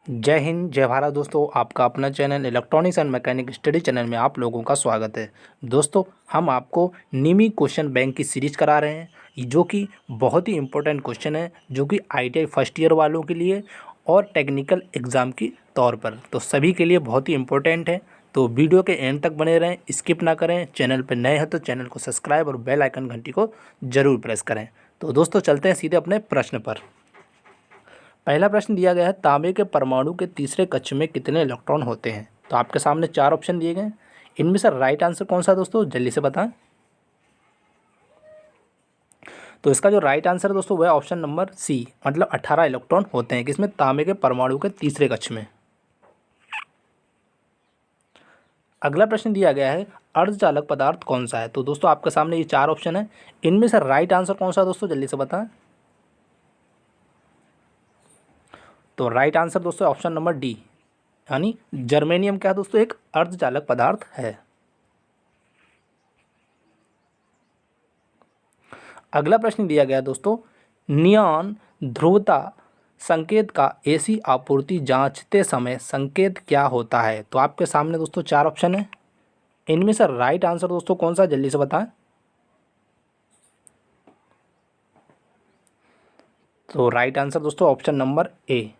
जय हिंद जय भारत दोस्तों। आपका अपना channel electronics and mechanic study channel में आप लोगों का स्वागत है। दोस्तों, हम आपको निमी क्वेश्चन बैंक की सीरीज करा रहे हैं जो कि बहुत ही इम्पोर्टेंट क्वेश्चन है, जो कि आईटीआई फर्स्ट ईयर वालों के लिए और टेक्निकल एग्ज़ाम की तौर पर तो सभी के लिए बहुत ही इम्पोर्टेंट है। तो वीडियो के एंड तक बने रहें, स्किप ना करें। चैनल पर नए हैं तो चैनल को सब्सक्राइब और बेल आइकन घंटी को ज़रूर प्रेस करें। तो दोस्तों, चलते हैं सीधे अपने प्रश्न पर। पहला प्रश्न दिया गया है, तांबे के परमाणु के तीसरे कक्ष में कितने इलेक्ट्रॉन होते हैं। तो आपके सामने चार ऑप्शन दिए गए हैं। इनमें से राइट आंसर कौन सा है दोस्तों, जल्दी से बताएं। तो इसका जो राइट आंसर है दोस्तों वह ऑप्शन नंबर सी, मतलब 18 इलेक्ट्रॉन होते हैं किसमें, तांबे के परमाणु के तीसरे कक्ष में। अगला प्रश्न दिया गया है, अर्धचालक पदार्थ कौन सा है। तो दोस्तों आपके सामने ये चार ऑप्शन है। इनमें से राइट आंसर कौन सा है दोस्तों, जल्दी से बताएं। तो राइट आंसर दोस्तों ऑप्शन नंबर डी, यानी जर्मेनियम क्या है दोस्तों, एक अर्धचालक पदार्थ है। अगला प्रश्न दिया गया दोस्तों, नियॉन ध्रुवता संकेत का एसी आपूर्ति जांचते समय संकेत क्या होता है। तो आपके सामने दोस्तों चार ऑप्शन है। इनमें से राइट आंसर दोस्तों कौन सा, जल्दी से बताएं। तो राइट आंसर दोस्तों ऑप्शन नंबर ए,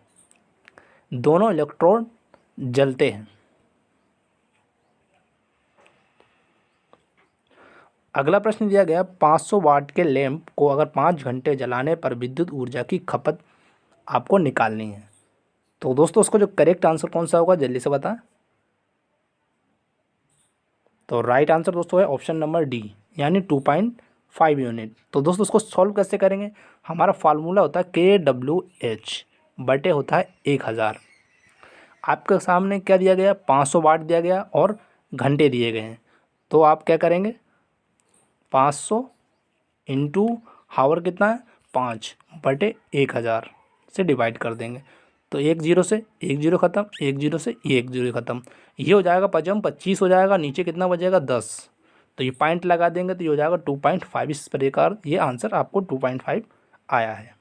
दोनों इलेक्ट्रॉन जलते हैं। अगला प्रश्न दिया गया, 500 वाट के लैंप को अगर 5 घंटे जलाने पर विद्युत ऊर्जा की खपत आपको निकालनी है। तो दोस्तों उसको जो करेक्ट आंसर कौन सा होगा, जल्दी से बताएं। तो राइट आंसर दोस्तों है ऑप्शन नंबर डी, यानी 2.5 यूनिट। तो दोस्तों उसको सॉल्व कैसे करेंगे, हमारा फार्मूला होता है KWH बटे होता है 1000। आपके सामने क्या दिया गया, 500 वाट दिया गया और घंटे दिए गए हैं। तो आप क्या करेंगे, 500 इंटू हावर कितना है 5 बटे 1000 से डिवाइड कर देंगे। तो एक जीरो से एक जीरो ख़त्म, एक जीरो से ये एक जीरो ख़त्म, ये हो जाएगा 25 हो जाएगा, नीचे कितना बचेगा 10। तो ये पॉइंट लगा देंगे तो ये हो जाएगा 2.5। इस प्रकार ये आंसर आपको 2.5 आया है।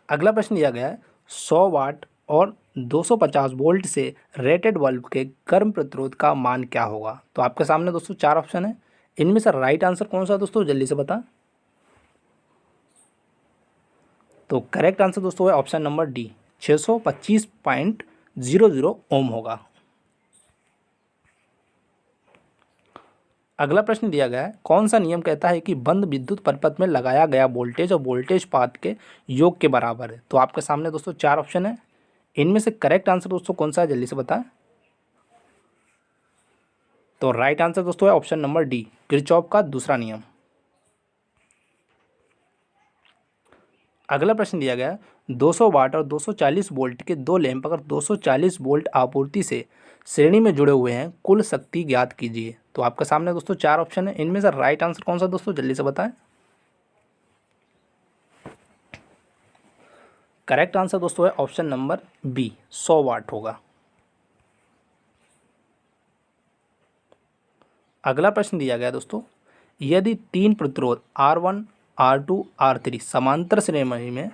अगला प्रश्न दिया गया है, 100 वाट और 250 वोल्ट से रेटेड बल्ब के गर्म प्रतिरोध का मान क्या होगा। तो आपके सामने दोस्तों चार ऑप्शन है। इनमें से राइट आंसर कौन सा दोस्तों, जल्दी से बता। तो करेक्ट आंसर दोस्तों है ऑप्शन नंबर डी, 625.00 ओम होगा। अगला प्रश्न दिया गया है, कौन सा नियम कहता है कि बंद विद्युत परिपथ में लगाया गया वोल्टेज और वोल्टेज पाथ के योग के बराबर है। तो आपके सामने दोस्तों चार ऑप्शन है। इनमें से करेक्ट आंसर दोस्तों कौन सा है, जल्दी से बताएं। तो राइट आंसर दोस्तों है ऑप्शन नंबर डी, किरचॉफ का दूसरा नियम। अगला प्रश्न दिया गया, 200 वाट और 240 वोल्ट के दो लैंप अगर 240 वोल्ट आपूर्ति से श्रेणी में जुड़े हुए हैं, कुल शक्ति ज्ञात कीजिए। तो आपके सामने दोस्तों चार ऑप्शन है। इनमें से राइट आंसर कौन सा दोस्तों, जल्दी से बताएं। करेक्ट आंसर दोस्तों है ऑप्शन नंबर बी, 100 वाट होगा। अगला प्रश्न दिया गया दोस्तों, यदि तीन प्रतिरोध R1 R2 R3 समांतर श्रेणी में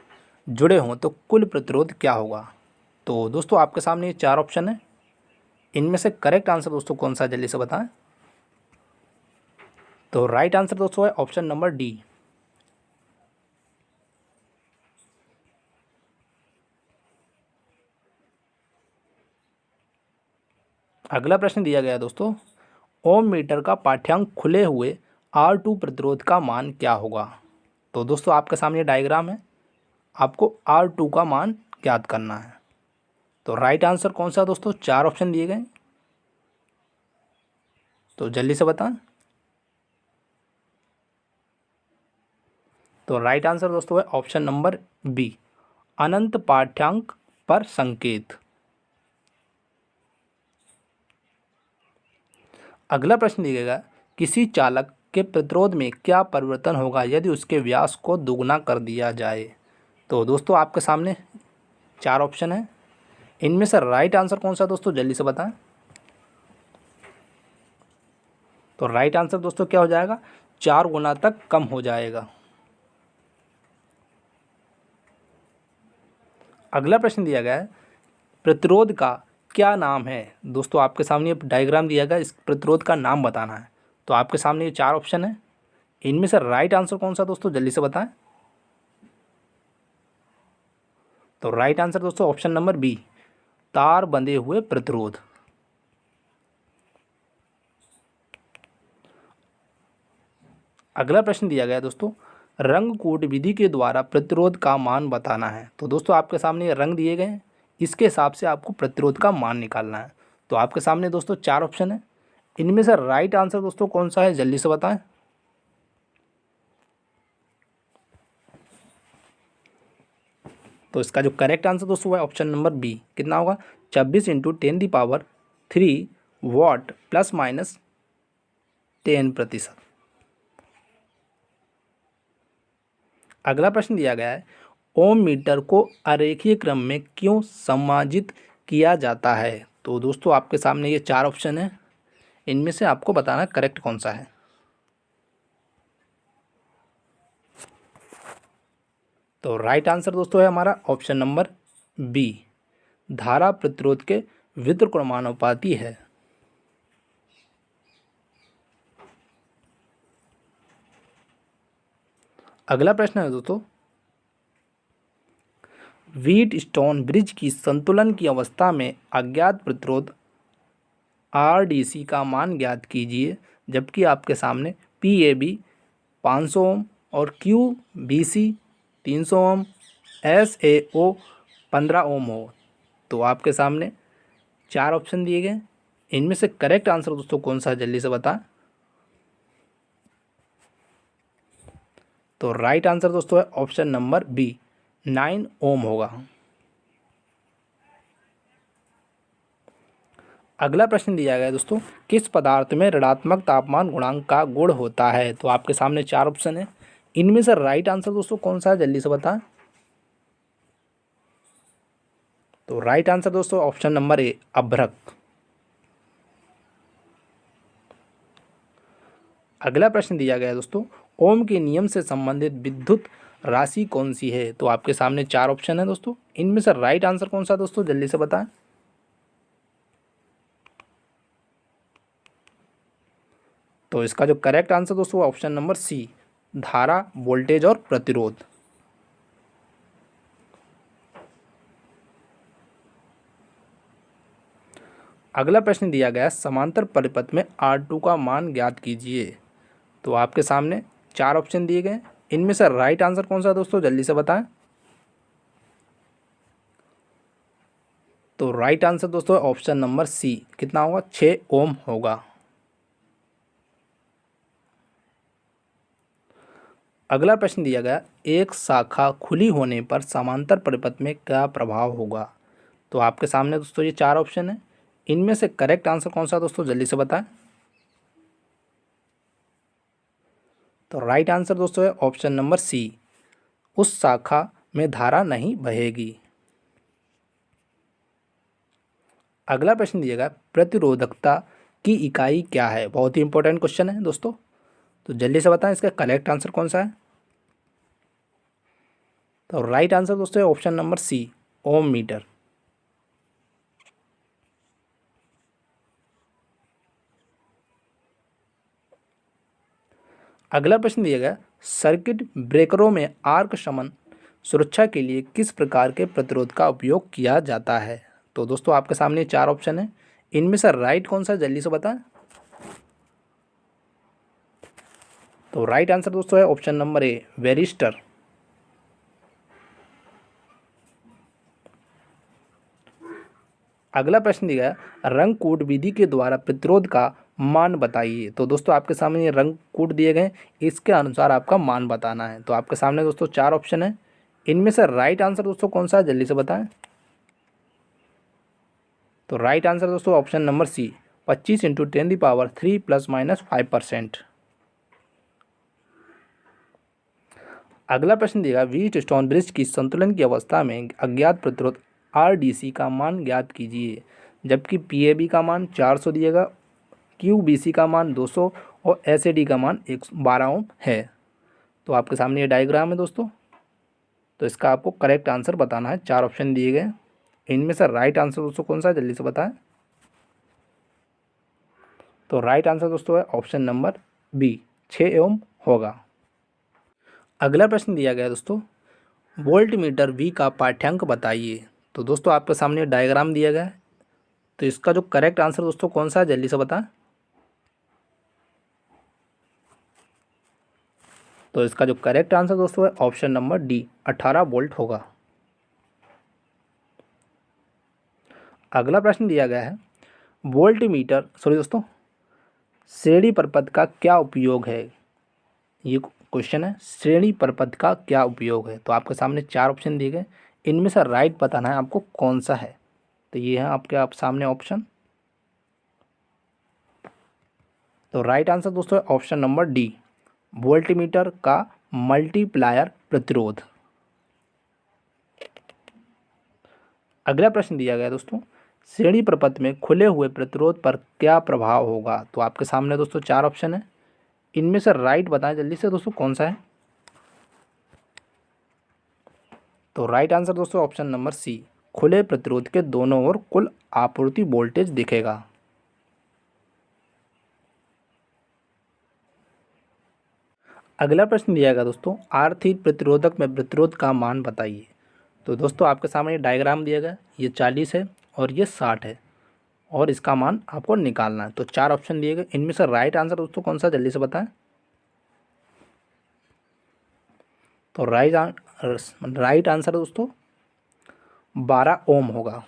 जुड़े हों तो कुल प्रतिरोध क्या होगा। तो दोस्तों आपके सामने ये चार ऑप्शन है। इनमें से करेक्ट आंसर दोस्तों कौन सा है, जल्दी से बताएं। तो राइट आंसर दोस्तों है ऑप्शन नंबर डी। अगला प्रश्न दिया गया दोस्तों, ओम मीटर का पाठ्यांक खुले हुए R2 प्रतिरोध का मान क्या होगा। तो दोस्तों आपके सामने डायग्राम है, आपको R2 का मान ज्ञात करना है। तो राइट आंसर कौन सा दोस्तों, चार ऑप्शन दिए गए, तो जल्दी से बताएं। तो राइट आंसर दोस्तों है ऑप्शन नंबर बी, अनंत पाठ्यांक पर संकेत। अगला प्रश्न दिखेगा, किसी चालक के प्रतिरोध में क्या परिवर्तन होगा यदि उसके व्यास को दोगुना कर दिया जाए। तो दोस्तों आपके सामने चार ऑप्शन है। इनमें से राइट आंसर कौन सा दोस्तों, जल्दी से बताएं। तो राइट आंसर दोस्तों क्या हो जाएगा, 4 गुना तक कम हो जाएगा। अगला प्रश्न दिया गया है, प्रतिरोध का क्या नाम है। दोस्तों आपके सामने डायग्राम दिया गया, इस प्रतिरोध का नाम बताना है। तो आपके सामने ये 4 ऑप्शन है, इनमें से राइट आंसर कौन सा दोस्तों, जल्दी से बताएं। तो राइट आंसर दोस्तों ऑप्शन नंबर बी, तार बंधे हुए प्रतिरोध। अगला प्रश्न दिया गया दोस्तों, रंग कूट विधि के द्वारा प्रतिरोध का मान बताना है। तो दोस्तों आपके सामने ये रंग दिए गए हैं, इसके हिसाब से आपको प्रतिरोध का मान निकालना है। तो आपके सामने दोस्तों 4 ऑप्शन है, इनमें से राइट आंसर दोस्तों कौन सा है, जल्दी से बताएं। तो इसका जो करेक्ट आंसर दोस्तों है ऑप्शन नंबर बी, कितना होगा, 26 × 10⁻³ वाट ±10%। अगला प्रश्न दिया गया है, ओम मीटर को आरेखीय क्रम में क्यों समायोजित किया जाता है। तो दोस्तों आपके सामने ये 4 ऑप्शन है, इनमें से आपको बताना करेक्ट कौन सा है। तो राइट आंसर दोस्तों है हमारा ऑप्शन नंबर बी, धारा प्रतिरोध के व्युत्क्रमानुपाती है। अगला प्रश्न है दोस्तों, व्हीटस्टोन ब्रिज की संतुलन की अवस्था में अज्ञात प्रतिरोध RDC का मान ज्ञात कीजिए, जबकि आपके सामने PAB 500 ओम और QBC 300 ओम, SAO 15 ओम हो। तो आपके सामने 4 ऑप्शन दिए गए, इनमें से करेक्ट आंसर दोस्तों कौन सा है, जल्दी से बताएं। तो राइट आंसर दोस्तों है ऑप्शन नंबर बी, 9 ओम होगा। अगला प्रश्न दिया गया है दोस्तों, किस पदार्थ में ऋणात्मक तापमान गुणांक का गुण होता है। तो आपके सामने 4 ऑप्शन है, इनमें से राइट आंसर दोस्तों कौन सा है, जल्दी से बताएं। तो राइट आंसर दोस्तों ऑप्शन नंबर ए, अभ्रक। अगला प्रश्न दिया गया है दोस्तों, ओम के नियम से संबंधित विद्युत राशि कौन सी है। तो आपके सामने 4 ऑप्शन है दोस्तों, इनमें से राइट आंसर कौन सा दोस्तों, जल्दी से बताएं। तो इसका जो करेक्ट आंसर दोस्तों ऑप्शन नंबर सी, धारा, वोल्टेज और प्रतिरोध। अगला प्रश्न दिया गया, समांतर परिपथ में R2 का मान ज्ञात कीजिए। तो आपके सामने 4 ऑप्शन दिए गए, इनमें से राइट आंसर कौन सा दोस्तों, जल्दी से बताएं। तो राइट आंसर दोस्तों ऑप्शन नंबर सी, कितना होगा, 6 ओम होगा। अगला प्रश्न दिया गया, एक शाखा खुली होने पर समांतर परिपथ में क्या प्रभाव होगा। तो आपके सामने दोस्तों ये 4 ऑप्शन है, इनमें से करेक्ट आंसर कौन सा दोस्तों, जल्दी से बताएं। तो राइट आंसर दोस्तों है ऑप्शन नंबर सी, उस शाखा में धारा नहीं बहेगी। अगला प्रश्न दिया गया, प्रतिरोधकता की इकाई क्या है। बहुत ही इंपॉर्टेंट क्वेश्चन है दोस्तों, तो जल्दी से बताएं इसका करेक्ट आंसर कौन सा है। तो राइट आंसर दोस्तों है ऑप्शन नंबर सी, ओम मीटर। अगला प्रश्न दिया गया, सर्किट ब्रेकरों में आर्क शमन सुरक्षा के लिए किस प्रकार के प्रतिरोध का उपयोग किया जाता है। तो दोस्तों आपके सामने 4 ऑप्शन है, इनमें से राइट कौन सा है, जल्दी से बताएं। तो राइट आंसर दोस्तों है ऑप्शन नंबर ए, वेरिस्टर। अगला प्रश्न दिया है, रंग कूट विधि के द्वारा प्रतिरोध का मान बताइए। तो दोस्तों आपके सामने ये रंग कूट दिए गए, इसके अनुसार आपका मान बताना है। तो आपके सामने दोस्तों 4 ऑप्शन है, इनमें से राइट आंसर दोस्तों कौन सा है, जल्दी से बताएं। तो राइट आंसर दोस्तों ऑप्शन नंबर सी, 25 × 10⁻³ ± 5%। अगला प्रश्न दिया, व्हीटस्टोन ब्रिज की संतुलन की अवस्था में अज्ञात प्रतिरोध RDC का मान ज्ञात कीजिए, जबकि PAB का मान 400 दिएगा, QBC का मान 200 और SAD का मान 12 ओम है। तो आपके सामने ये डायग्राम है दोस्तों, तो इसका आपको करेक्ट आंसर बताना है। 4 ऑप्शन दिए गए, इनमें से राइट आंसर दोस्तों कौन सा है, जल्दी से बताएं। तो राइट आंसर दोस्तों है ऑप्शन नंबर बी, 6 ओम होगा। अगला प्रश्न दिया गया है दोस्तों, वोल्ट मीटर वी का पाठ्यांक बताइए। तो दोस्तों आपके सामने डायग्राम दिया गया है, तो इसका जो करेक्ट आंसर दोस्तों कौन सा है, जल्दी से बताएं। तो इसका जो करेक्ट आंसर दोस्तों है ऑप्शन नंबर डी, 18 वोल्ट होगा। अगला प्रश्न दिया गया है, वोल्ट मीटर सॉरी दोस्तों श्रेणी प्रपथ का क्या उपयोग है। ये क्वेश्चन है, श्रेणी प्रपथ का क्या उपयोग है। तो आपके सामने 4 ऑप्शन दिए गए, इनमें से राइट बताना है आपको कौन सा है। तो ये है आपके सामने ऑप्शन। तो राइट आंसर दोस्तों ऑप्शन नंबर डी, वोल्टमीटर का मल्टीप्लायर प्रतिरोध। अगला प्रश्न दिया गया दोस्तों, श्रेणी प्रपथ में खुले हुए प्रतिरोध पर क्या प्रभाव होगा। तो आपके सामने दोस्तों 4 ऑप्शन है, इनमें से राइट बताएं जल्दी से दोस्तों कौन सा है। तो राइट आंसर दोस्तों ऑप्शन नंबर सी, खुले प्रतिरोध के दोनों ओर कुल आपूर्ति वोल्टेज दिखेगा। अगला प्रश्न दिया गया दोस्तों, आर्थिक प्रतिरोधक में प्रतिरोध का मान बताइए। तो दोस्तों आपके सामने ये डायग्राम दिया गया, ये 40 है और ये 60 है और इसका मान आपको निकालना है। तो 4 ऑप्शन दिए गए, इनमें से राइट आंसर दोस्तों कौन सा, जल्दी से बताएं। तो राइट आंसर दोस्तों 12 ओम होगा।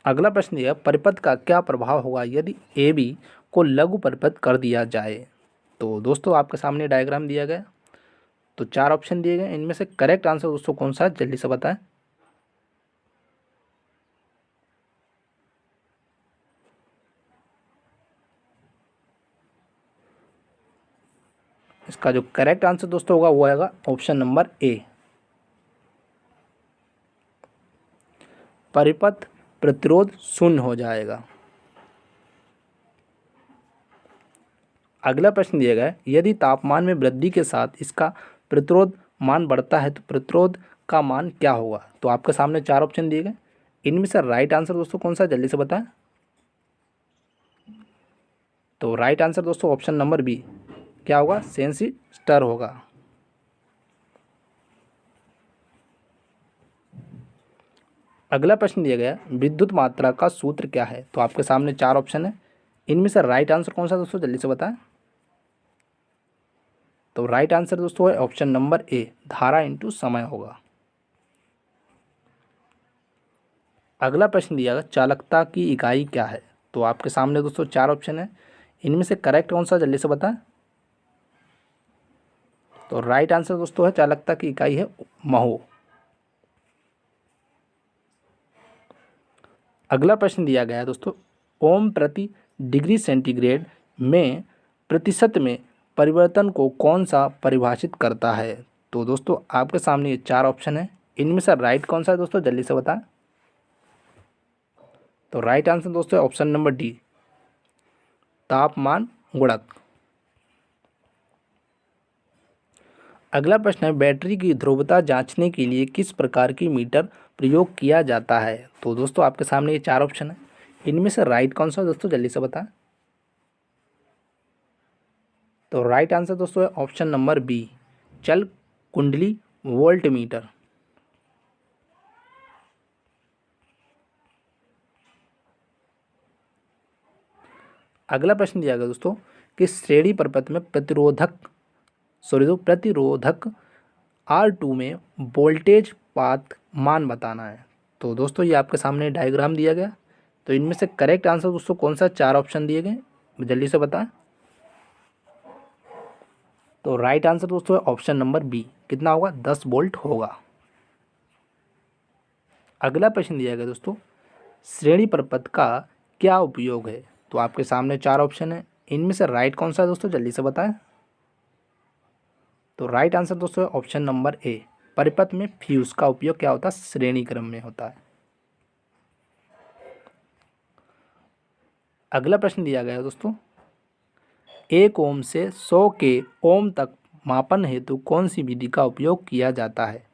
अगला प्रश्न दिया, परिपथ का क्या प्रभाव होगा यदि ए बी को लघु परिपथ कर दिया जाए। तो दोस्तों आपके सामने डायग्राम दिया गया, तो 4 ऑप्शन दिए गए, इनमें से करेक्ट आंसर दोस्तों कौन सा है, जल्दी से बताएं। इसका जो करेक्ट आंसर दोस्तों होगा वो आएगा ऑप्शन नंबर ए, परिपथ प्रतिरोध शून्य हो जाएगा। अगला प्रश्न दिया गया है, यदि तापमान में वृद्धि के साथ इसका प्रतिरोध मान बढ़ता है तो प्रतिरोध का मान क्या होगा। तो आपके सामने 4 ऑप्शन दिए गए, इनमें से राइट आंसर दोस्तों कौन सा है, जल्दी से बताएं। तो राइट आंसर दोस्तों ऑप्शन नंबर बी, क्या होगा, सेंसिस्टर होगा। अगला प्रश्न दिया गया, विद्युत मात्रा का सूत्र क्या है। तो आपके सामने 4 ऑप्शन है, इनमें से राइट आंसर कौन सा दोस्तों, जल्दी से बताएं। तो राइट आंसर दोस्तों है ऑप्शन नंबर ए, धारा इंटू समय होगा। अगला प्रश्न दिया गया, चालकता की इकाई क्या है। तो आपके सामने दोस्तों 4 ऑप्शन है, इनमें से करेक्ट कौन सा, जल्दी से बताएं। तो राइट आंसर दोस्तों है चालकता की इकाई है महो। अगला प्रश्न दिया गया है दोस्तों, ओम प्रति डिग्री सेंटीग्रेड में प्रतिशत में परिवर्तन को कौन सा परिभाषित करता है। तो दोस्तों आपके सामने ये 4 ऑप्शन है, इनमें से राइट कौन सा है दोस्तों, जल्दी से बताएं। तो राइट आंसर दोस्तों ऑप्शन नंबर डी, तापमान गुणक। अगला प्रश्न है, बैटरी की ध्रुवता जांचने के लिए किस प्रकार की मीटर प्रयोग किया जाता है। तो दोस्तों आपके सामने ये 4 ऑप्शन है, इनमें से राइट कौन सा है दोस्तों, जल्दी से बताएं। तो राइट आंसर दोस्तों है ऑप्शन नंबर बी, चल कुंडली वोल्ट मीटर। अगला प्रश्न दिया गया दोस्तों कि श्रेणी प्रपथ में प्रतिरोधक R2 में वोल्टेज पात मान बताना है। तो दोस्तों ये आपके सामने डायग्राम दिया गया, तो इनमें से करेक्ट आंसर दोस्तों कौन सा, 4 ऑप्शन दिए गए, जल्दी से बताएं। तो राइट आंसर दोस्तों ऑप्शन नंबर बी, कितना होगा, 10 वोल्ट होगा। अगला प्रश्न दिया गया दोस्तों, श्रेणी प्रपथ का क्या उपयोग है। तो आपके सामने 4 ऑप्शन है, इनमें से राइट कौन सा है दोस्तों, जल्दी से बताएं। तो राइट आंसर दोस्तों ऑप्शन नंबर ए, परिपथ में फ्यूज का उपयोग क्या होता है, श्रेणी क्रम में होता है। अगला प्रश्न दिया गया है दोस्तों, 1 ओम से 100 के ओम तक मापन हेतु कौन सी विधि का उपयोग किया जाता है?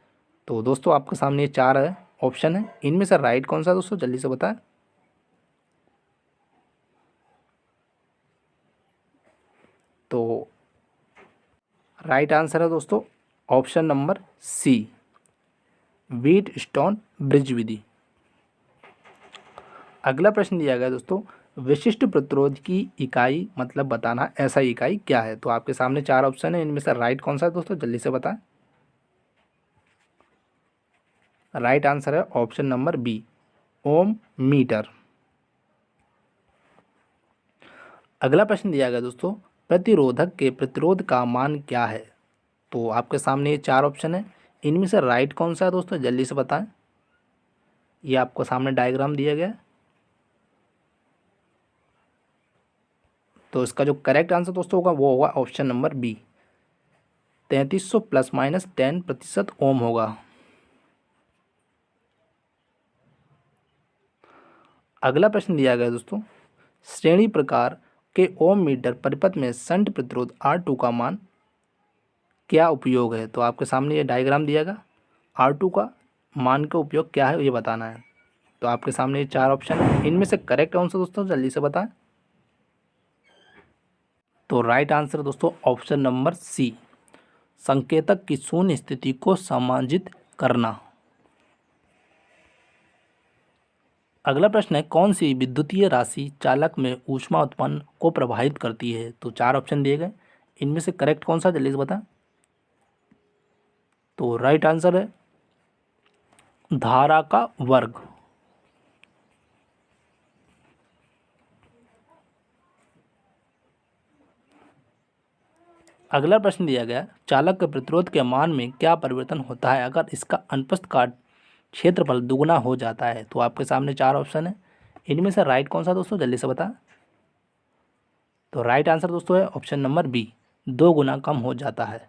तो दोस्तों आपके सामने ये 4 ऑप्शन है, इनमें से राइट कौन सा है दोस्तों, जल्दी से बताएं। तो राइट आंसर है दोस्तों option number C, wheatstone bridge विधि। अगला प्रश्न दिया गया दोस्तों, विशिष्ट प्रतिरोध की इकाई मतलब बताना, ऐसा इकाई क्या है? तो आपके सामने 4 ऑप्शन है, इनमें से राइट कौन सा है दोस्तों, जल्दी से बताएं। राइट आंसर है ऑप्शन नंबर बी, ओम मीटर। अगला प्रश्न दिया गया दोस्तों, प्रतिरोधक के प्रतिरोध का मान क्या है? तो आपके सामने ये 4 ऑप्शन है, इनमें से राइट कौन सा है दोस्तों, जल्दी से बताएं। ये आपको सामने डायग्राम दिया गया है। तो इसका जो करेक्ट आंसर दोस्तों होगा वो होगा option number B, 3300 plus minus 10% ohm होगा। अगला प्रश्न दिया गया दोस्तों, श्रेणी प्रकार के ओम मीटर परिपथ में शंट प्रतिरोध R2 का मान क्या उपयोग है? तो आपके सामने ये डायग्राम दिया गया, R2 का मान का उपयोग क्या है ये बताना है। तो आपके सामने ये 4 ऑप्शन है, इनमें से करेक्ट आंसर दोस्तों जल्दी से बताएं। तो राइट आंसर दोस्तों ऑप्शन नंबर सी, संकेतक की शून्य स्थिति को समांजित करना। अगला प्रश्न है, कौन सी विद्युतीय राशि चालक में ऊष्मा उत्पन्न को प्रभावित करती है? तो 4 ऑप्शन दिए गए, इनमें से करेक्ट कौन सा जल्दी से बताएं। तो राइट आंसर है धारा का वर्ग। अगला प्रश्न दिया गया, चालक के प्रतिरोध के मान में क्या परिवर्तन होता है अगर इसका अनुप्रस्थ काट क्षेत्रफल दुगुना हो जाता है? तो आपके सामने 4 ऑप्शन है, इनमें से राइट कौन सा दोस्तों जल्दी से बताएं। तो राइट आंसर दोस्तों है ऑप्शन नंबर बी, 2 गुना कम हो जाता है।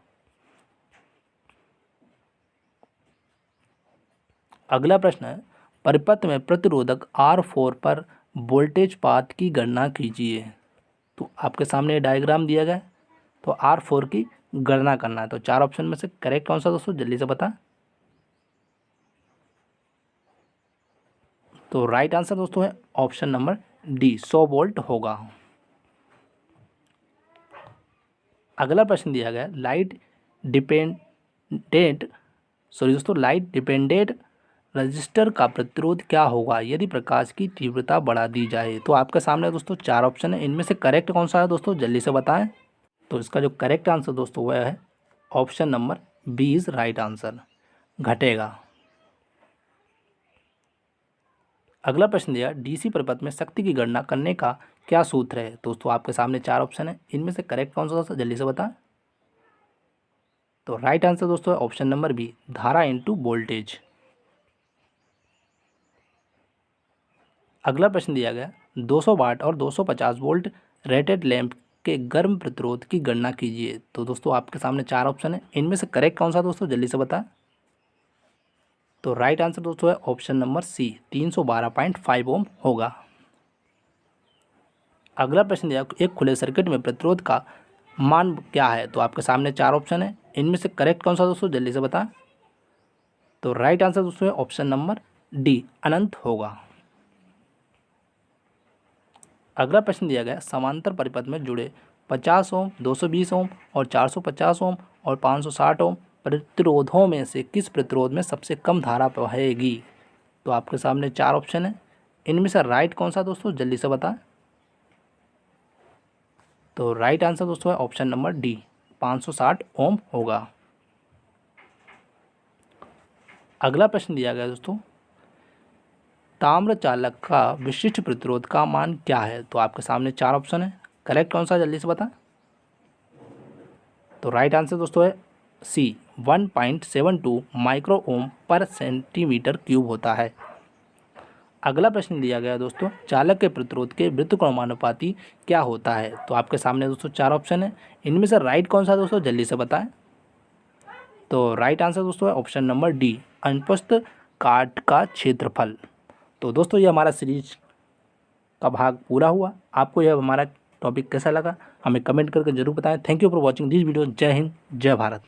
अगला प्रश्न है, परिपथ में प्रतिरोधक R4 पर वोल्टेज पात की गणना कीजिए। तो आपके सामने डायग्राम दिया गया है, तो R4 की गणना करना है। तो 4 ऑप्शन में से करेक्ट कौन सा दोस्तों जल्दी से बताएं। तो राइट आंसर दोस्तों है ऑप्शन नंबर डी, 100 वोल्ट होगा। अगला प्रश्न दिया गया, लाइट डिपेंडेंट रजिस्टर का प्रतिरोध क्या होगा यदि प्रकाश की तीव्रता बढ़ा दी जाए? तो आपके सामने दोस्तों 4 ऑप्शन है, इनमें से करेक्ट कौन सा है दोस्तों जल्दी से बताएं। तो इसका जो करेक्ट आंसर दोस्तों वह है option number B is right answer, घटेगा। अगला प्रश्न दिया, डीसी परिपथ में शक्ति की गणना करने का क्या सूत्र है? दोस्तों आपके सामने 4 ऑप्शन है, इनमें से करेक्ट कौन सा दोस्तों जल्दी से बताएं। तो राइट आंसर दोस्तों है ऑप्शन नंबर बी, धारा इंटू वोल्टेज। अगला प्रश्न दिया गया, 200 वाट और 250 वोल्ट रेटेड लैंप के गर्म प्रतिरोध की गणना कीजिए। तो दोस्तों आपके सामने 4 ऑप्शन है, इनमें से करेक्ट कौन सा दोस्तों जल्दी से बताएं। तो राइट आंसर दोस्तों है ऑप्शन नंबर सी, 312.5 ओम होगा। अगला प्रश्न दिया, एक खुले सर्किट में प्रतिरोध का मान क्या है? तो आपके सामने 4 ऑप्शन है, इनमें से करेक्ट कौन सा दोस्तों जल्दी से बताएं। तो राइट आंसर दोस्तों है ऑप्शन नंबर डी, अनंत होगा। अगला प्रश्न दिया गया, समांतर परिपथ में जुड़े 50 ओम, 220 ओम और 450 ओम और 560 ओम प्रतिरोधों में से किस प्रतिरोध में सबसे कम धारा बहेगी? तो आपके सामने 4 ऑप्शन है, इनमें से राइट कौन सा दोस्तों जल्दी से बताएं। तो राइट आंसर दोस्तों है ऑप्शन नंबर डी, 560 ओम होगा। अगला प्रश्न दिया गया दोस्तों, ताम्र चालक का विशिष्ट प्रतिरोध का मान क्या है? तो आपके सामने 4 ऑप्शन है, करेक्ट कौन सा जल्दी से बताएं। तो राइट आंसर दोस्तों है सी, 1.72 माइक्रो ओम पर सेंटीमीटर क्यूब होता है। अगला प्रश्न दिया गया दोस्तों, चालक के प्रतिरोध के व्युत्क्रमानुपाती क्या होता है? तो आपके सामने दोस्तों 4 ऑप्शन है, इनमें से राइट कौन सा दोस्तों जल्दी से बताएं। तो राइट आंसर दोस्तों है ऑप्शन नंबर डी, अनुप्रस्थ काट का क्षेत्रफल। तो दोस्तों ये हमारा सीरीज का भाग पूरा हुआ। आपको यह हमारा टॉपिक कैसा लगा हमें कमेंट करके जरूर बताएं। Thank you for watching this video. जय हिंद, जय भारत।